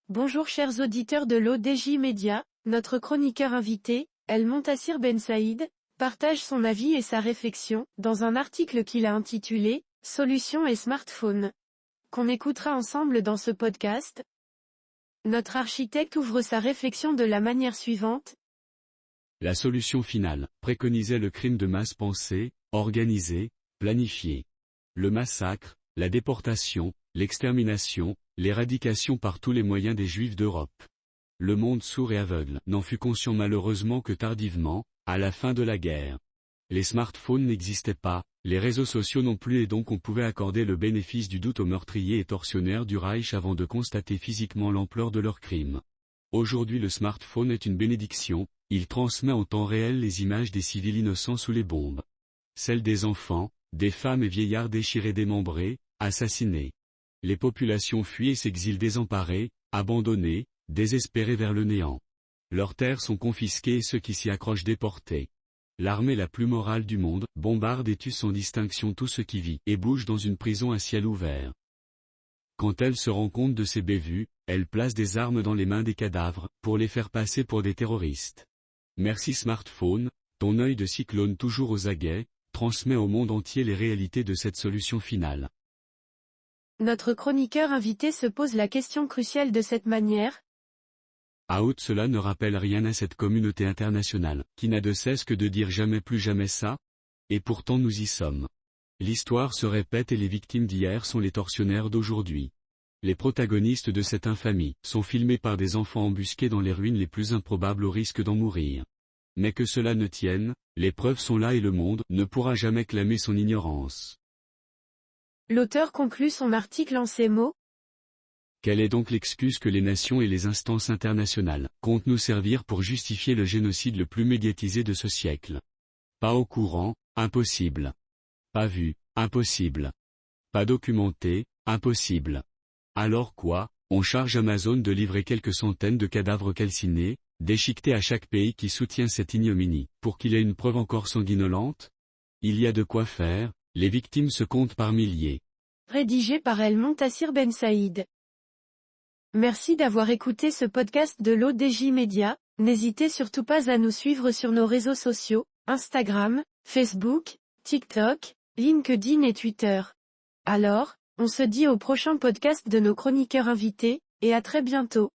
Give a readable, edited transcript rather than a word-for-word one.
Bonjour chers auditeurs de l'ODJ Média, notre chroniqueur invité, El Montassir Ben Saïd, partage son avis et sa réflexion, dans un article qu'il a intitulé « Solutions et smartphones », qu'on écoutera ensemble dans ce podcast. Notre architecte ouvre sa réflexion de la manière suivante. La solution finale préconisait le crime de masse pensé, organisé, planifié. Le massacre, la déportation, l'extermination, l'éradication par tous les moyens des Juifs d'Europe. Le monde sourd et aveugle n'en fut conscient malheureusement que tardivement, à la fin de la guerre. Les smartphones n'existaient pas, les réseaux sociaux non plus et donc on pouvait accorder le bénéfice du doute aux meurtriers et tortionnaires du Reich avant de constater physiquement l'ampleur de leurs crimes. Aujourd'hui le smartphone est une bénédiction, il transmet en temps réel les images des civils innocents sous les bombes. Celles des enfants, des femmes et vieillards déchirés démembrés, assassinés. Les populations fuient et s'exilent désemparées, abandonnées, désespérées vers le néant. Leurs terres sont confisquées et ceux qui s'y accrochent déportés. L'armée la plus morale du monde bombarde et tue sans distinction tout ce qui vit et bouge dans une prison à ciel ouvert. Quand elle se rend compte de ces bévues, elle place des armes dans les mains des cadavres, pour les faire passer pour des terroristes. Merci smartphone, ton œil de cyclone toujours aux aguets, transmet au monde entier les réalités de cette solution finale. Notre chroniqueur invité se pose la question cruciale de cette manière. Cela ne rappelle rien à cette communauté internationale, qui n'a de cesse que de dire jamais plus jamais ça? Et pourtant nous y sommes. L'histoire se répète et les victimes d'hier sont les tortionnaires d'aujourd'hui. Les protagonistes de cette infamie sont filmés par des enfants embusqués dans les ruines les plus improbables au risque d'en mourir. Mais que cela ne tienne, les preuves sont là et le monde ne pourra jamais clamer son ignorance. L'auteur conclut son article en ces mots. Quelle est donc l'excuse que les nations et les instances internationales comptent nous servir pour justifier le génocide le plus médiatisé de ce siècle? Pas au courant, impossible. Pas vu, impossible. Pas documenté, impossible. Alors quoi, on charge Amazon de livrer quelques centaines de cadavres calcinés, déchiquetés à chaque pays qui soutient cette ignominie, pour qu'il ait une preuve encore sanguinolente? Il y a de quoi faire, les victimes se comptent par milliers. Rédigé par El Montassir Ben Saïd. Merci d'avoir écouté ce podcast de l'ODJ Média, n'hésitez surtout pas à nous suivre sur nos réseaux sociaux, Instagram, Facebook, TikTok, LinkedIn et Twitter. Alors, on se dit au prochain podcast de nos chroniqueurs invités, et à très bientôt.